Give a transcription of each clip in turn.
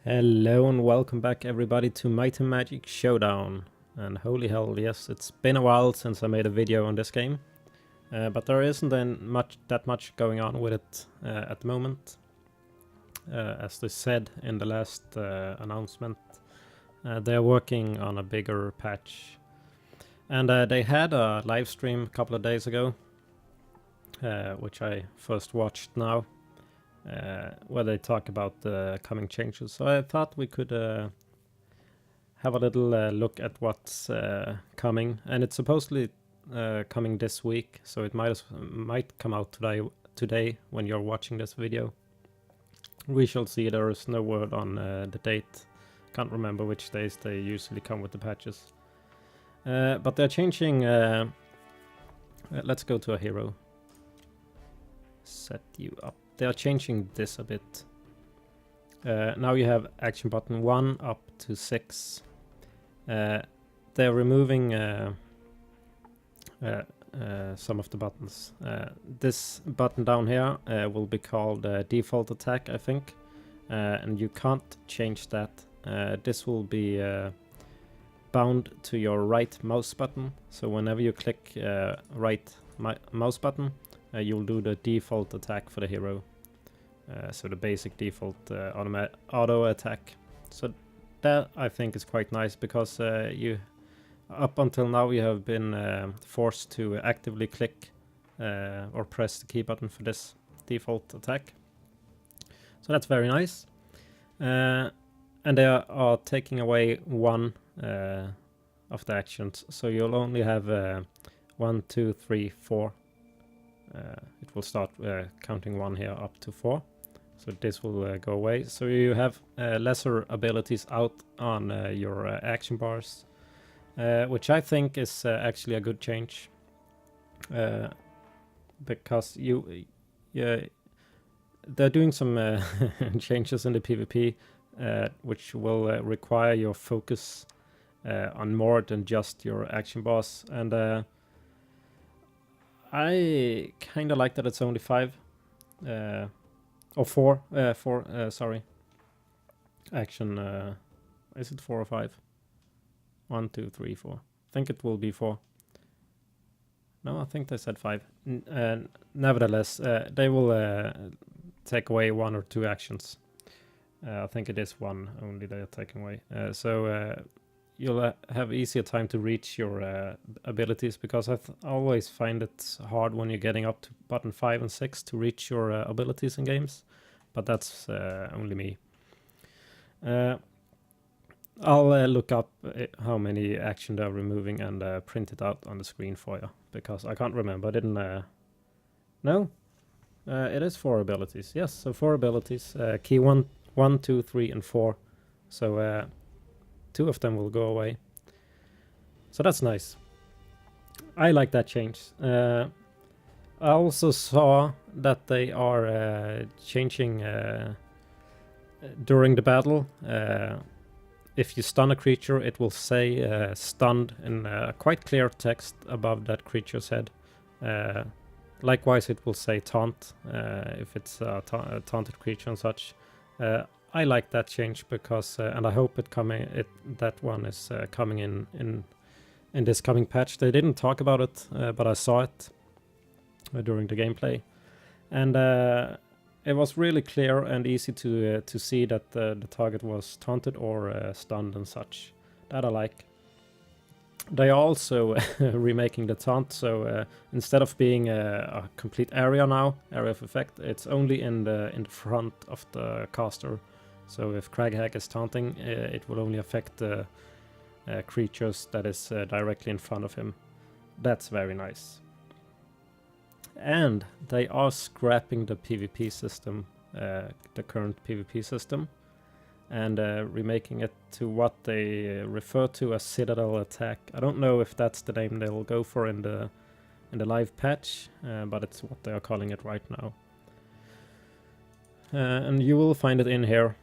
Hello and welcome back everybody to Magic Showdown. And holy hell, yes, it's been a while since I made a video on this game. But there isn't that much going on with it at the moment. As they said in the last announcement, they're working on a bigger patch. And they had a live stream a couple of days ago, which I first watched now. Where they talk about the coming changes. So I thought we could have a little look at what's coming, and it's supposedly coming this week, so it might come out today when you're watching this video. We shall see. There is no word on the date. Can't remember which days they usually come with the patches. But they're changing. Let's go to a hero. Set you up. They are changing this a bit. Now you have action button 1 up to 6. They're removing some of the buttons. This button down here will be called default attack, I think. And you can't change that. This will be bound to your right mouse button. So whenever you click right mouse button, you'll do the default attack for the hero. So the basic default auto attack. So that I think is quite nice, because you up until now you have been forced to actively click or press the key button for this default attack. So that's very nice. And they are taking away one of the actions, so you'll only have 1, 2, 3, 4. It will start counting 1 here up to 4. So this will go away. So you have lesser abilities out on your action bars, which I think is actually a good change, because they're doing some changes in the PvP, which will require your focus on more than just your action bars. And I kind of like that it's only 5. Or 4, sorry. Action, is it 4 or 5? 1, 2, 3, 4. I think it will be 4. No, I think they said 5. Nevertheless, they will take away 1 or 2 actions. I think it is 1 only they are taking away. So you'll have easier time to reach your abilities, because I always find it hard when you're getting up to button 5 and 6 to reach your abilities in games, but that's only me. I'll look up how many action they're removing and print it out on the screen for you, because I can't remember. I didn't... No? It is 4 abilities. Yes, so 4 abilities. Key 1, 2, 3, and 4. So 2 of them will go away. So that's nice. I like that change. I also saw that they are changing during the battle. If you stun a creature, it will say stunned in quite clear text above that creature's head. Likewise, it will say taunt if it's a taunted creature and such. I like that change, because and I hope that one is coming in this coming patch. They didn't talk about it, but I saw it during the gameplay, and it was really clear and easy to see that the target was taunted or stunned and such. That I like. They are also remaking the taunt, so instead of being a complete area now, area of effect, it's only in the front of the caster. So if Craghag is taunting, it will only affect the creatures that is directly in front of him. That's very nice. And they are scrapping the PvP system, the current PvP system, and remaking it to what they refer to as Citadel Attack. I don't know if that's the name they'll go for in the live patch, but it's what they are calling it right now. And you will find it in here.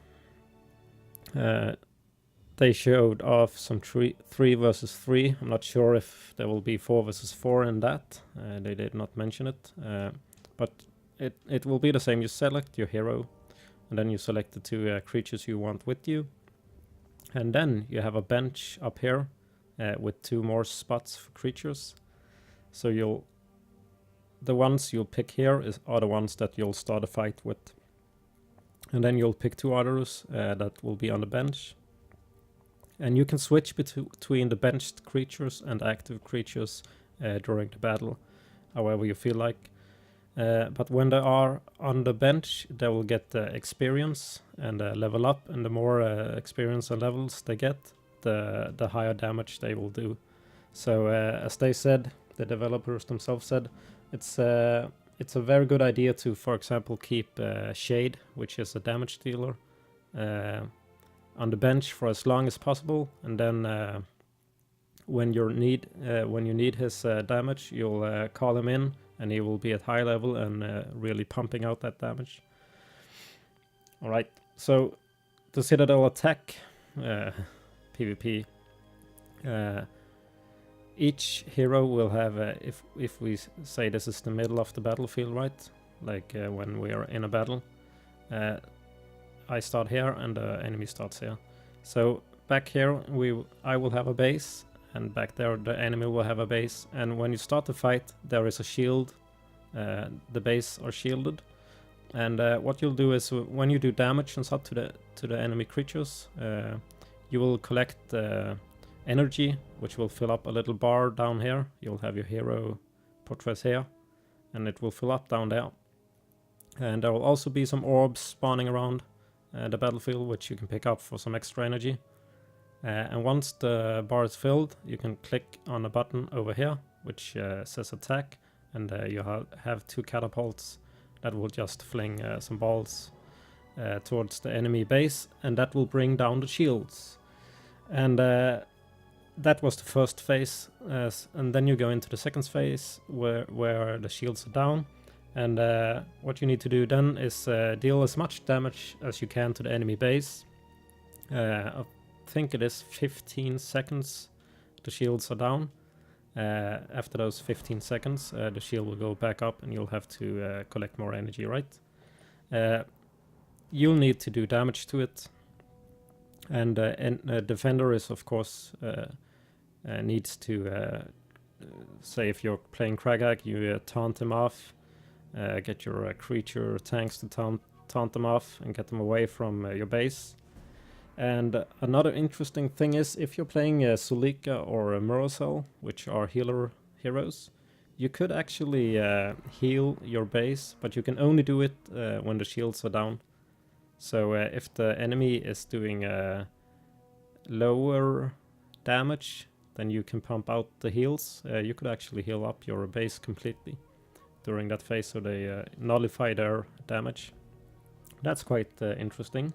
They showed off some 3 versus 3. I'm not sure if there will be 4 versus 4 in that. They did not mention it. But it will be the same. You select your hero. and then you select the 2 creatures you want with you. And then you have a bench up here with 2 more spots for creatures. So the ones you'll pick here are the ones that you'll start a fight with. And then you'll pick 2 others that will be on the bench. And you can switch between the benched creatures and active creatures during the battle, however you feel like. But when they are on the bench, they will get experience and level up, and the more experience and levels they get, the higher damage they will do. So as they said, the developers themselves said, it's a very good idea to, for example, keep Shade, which is a damage dealer, on the bench for as long as possible, and then when you need his damage, you'll call him in, and he will be at high level and really pumping out that damage. Alright, so the Citadel attack PvP. Each hero will have, if we say this is the middle of the battlefield, right? Like when we are in a battle. I start here and the enemy starts here. So back here I will have a base, and back there the enemy will have a base. And when you start the fight, there is a shield. The base are shielded. And what you'll do is when you do damage and stuff to the enemy creatures, you will collect energy, which will fill up a little bar down here. You'll have your hero portraits here, and it will fill up down there. And there will also be some orbs spawning around the battlefield, which you can pick up for some extra energy. And once the bar is filled, you can click on a button over here, which says attack, and you have 2 catapults that will just fling some balls towards the enemy base, and that will bring down the shields. And that was the first phase, and then you go into the second phase where the shields are down. And what you need to do then is deal as much damage as you can to the enemy base. I think it is 15 seconds the shields are down. After those 15 seconds, the shield will go back up, and you'll have to collect more energy, right? You'll need to do damage to it. And defender is, of course, needs to, say if you're playing Kragak, you taunt him off. Get your creature tanks to taunt them off and get them away from your base. And another interesting thing is, if you're playing Sulika or Murosel, which are healer heroes, you could actually heal your base, but you can only do it when the shields are down. So if the enemy is doing lower damage, then you can pump out the heals. You could actually heal up your base completely during that phase, so they nullify their damage. That's quite interesting.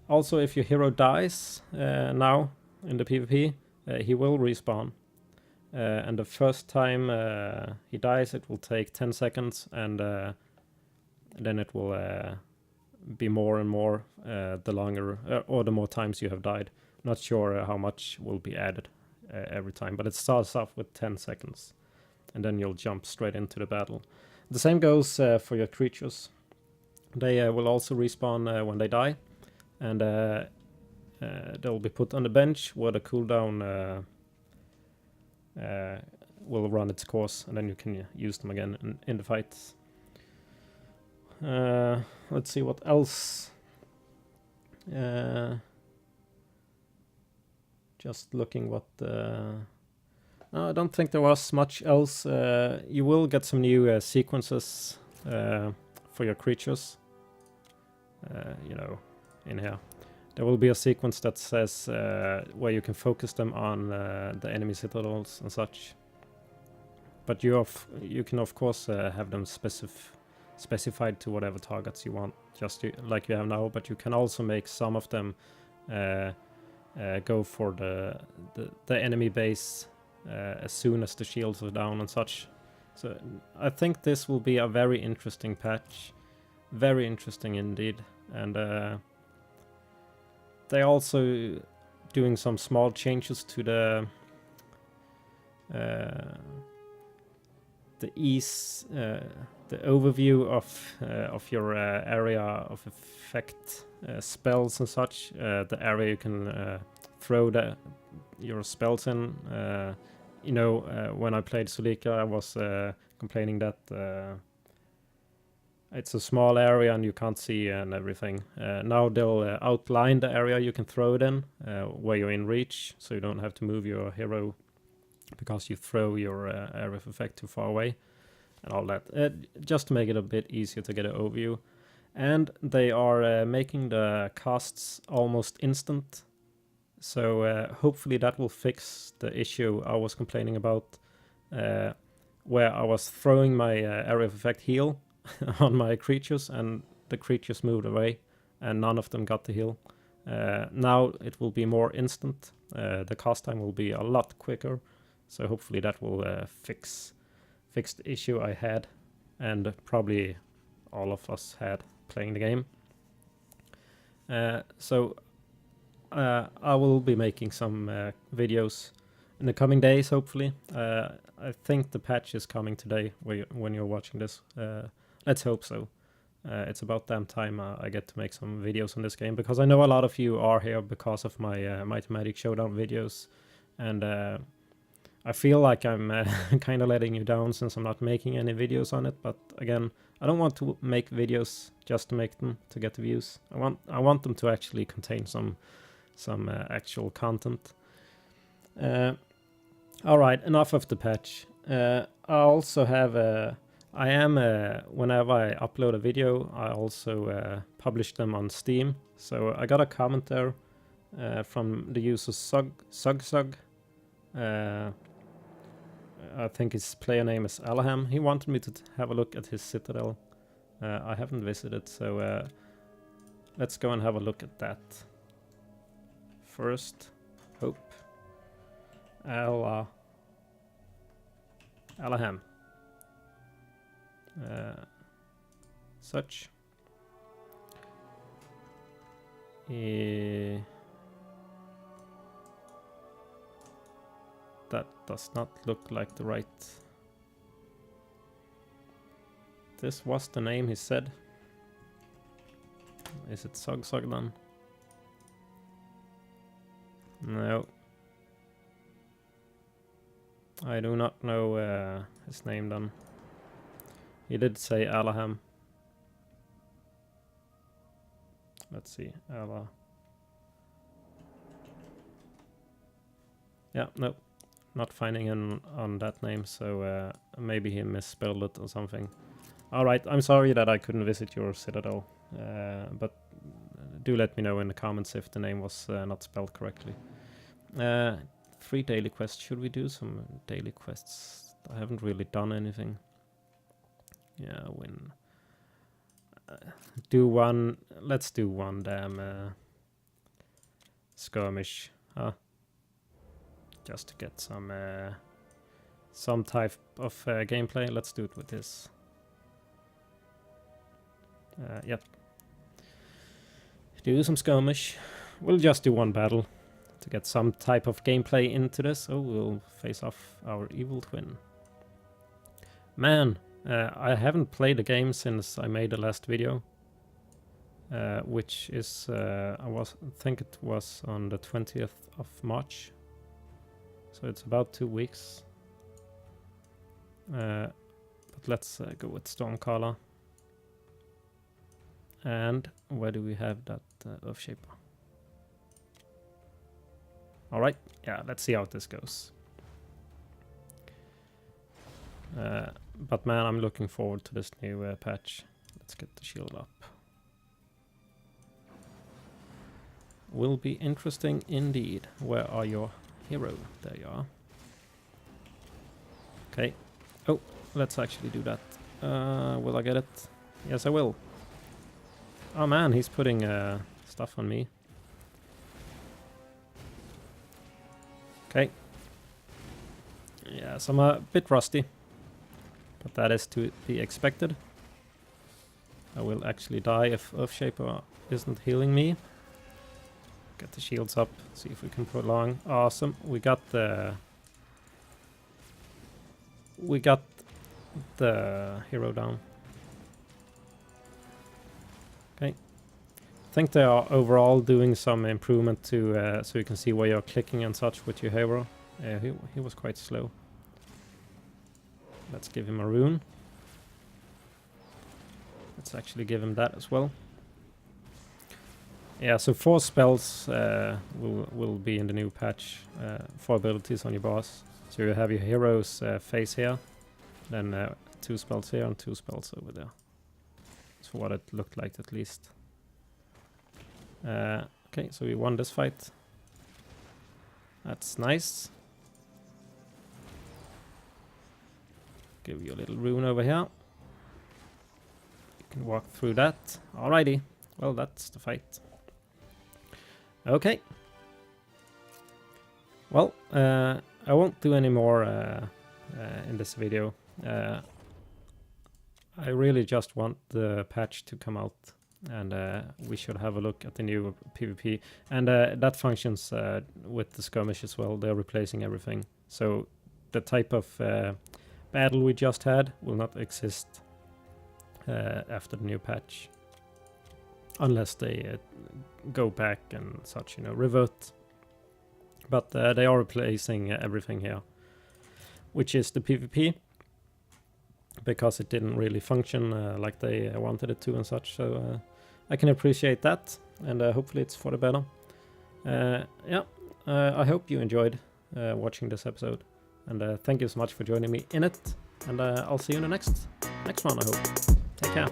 Also, if your hero dies now in the PvP, he will respawn. And the first time he dies, it will take 10 seconds, and then it will be more and more the longer or the more times you have died. Not sure how much will be added every time, but it starts off with 10 seconds. And then you'll jump straight into the battle. The same goes for your creatures. They will also respawn when they die, and they'll be put on the bench where the cooldown will run its course, and then you can use them again in the fights. Let's see what else. Just looking what... I don't think there was much else. You will get some new sequences for your creatures. In here. There will be a sequence that says where you can focus them on the enemy citadels and such. But you can of course have them specified to whatever targets you want, just like you have now. But you can also make some of them go for the enemy base as soon as the shields are down and such. So I think this will be a very interesting patch. Very interesting indeed. And they're also doing some small changes to the the the overview of your area of effect spells and such, the area you can throw your spells in. You know, when I played Sulika, I was complaining that it's a small area and you can't see and everything. Now they'll outline the area you can throw it in, where you're in reach, so you don't have to move your hero because you throw your area of effect too far away and all that. Just to make it a bit easier to get an overview. And they are making the casts almost instant. So hopefully that will fix the issue I was complaining about, where I was throwing my area of effect heal on my creatures and the creatures moved away and none of them got the heal. Now it will be more instant. The cast time will be a lot quicker. So hopefully that will fix the issue I had and probably all of us had playing the game. So I will be making some videos in the coming days, hopefully. I think the patch is coming today when you're watching this. Let's hope so. It's about damn time I get to make some videos on this game, because I know a lot of you are here because of my Magic Showdown videos, and I feel like I'm kind of letting you down since I'm not making any videos on it. But again, I don't want to make videos just to make them to get the views. I want them to actually contain some actual content. All right, enough of the patch. I also have whenever I upload a video, I also publish them on Steam. So I got a comment there from the user Sug. I think his player name is Alaham. He wanted me to have a look at his citadel. I haven't visited, so let's go and have a look at that. First, hope. Alaham. Such. That does not look like the right. This was the name he said. Is it Sug then? No. I do not know his name then. He did say Alaham. Let's see. Yeah, no. Not finding him on that name, so maybe he misspelled it or something. Alright, I'm sorry that I couldn't visit your citadel, but do let me know in the comments if the name was not spelled correctly. 3 daily quests. Should we do some daily quests? I haven't really done anything. Yeah, do one. Let's do one damn skirmish, huh? Just to get some type of gameplay. Let's do it with this. Yep. Do some skirmish. We'll just do one battle to get some type of gameplay into this. Oh, we'll face off our evil twin. Man, I haven't played the game since I made the last video, which is I think it was on the 20th of March. So it's about 2 weeks. But let's go with Stormcaller. And where do we have that Earthshaper? Alright, yeah, let's see how this goes. But man, I'm looking forward to this new patch. Let's get the shield up. Will be interesting indeed. Where are your hero? There you are. Okay. Oh, let's actually do that. Will I get it? Yes, I will. Oh man, he's putting stuff on me. Okay. Yes, I'm a bit rusty, but that is to be expected. I will actually die if Earthshaper isn't healing me. Get the shields up, see if we can prolong. Awesome, we got the hero down. Okay. I think they are overall doing some improvement to so you can see where you're clicking and such with your hero. He was quite slow. Let's give him a rune. Let's actually give him that as well. Yeah, so 4 spells will be in the new patch. 4 abilities on your boss. So you have your hero's face here, then 2 spells here and 2 spells over there. That's what it looked like at least. Okay, so we won this fight. That's nice. Give you a little rune over here. You can walk through that. Alrighty. Well, that's the fight. Okay. Well, I won't do any more in this video. I really just want the patch to come out, and we should have a look at the new PvP. And that functions with the skirmish as well. They're replacing everything. So the type of battle we just had will not exist after the new patch. Unless they go back and such, you know, revert. But they are replacing everything here, which is the PvP, because it didn't really function like they wanted it to and such. So I can appreciate that, and hopefully it's for the better. Yeah, I hope you enjoyed watching this episode, and thank you so much for joining me in it. And I'll see you in the next one, I hope. Take care.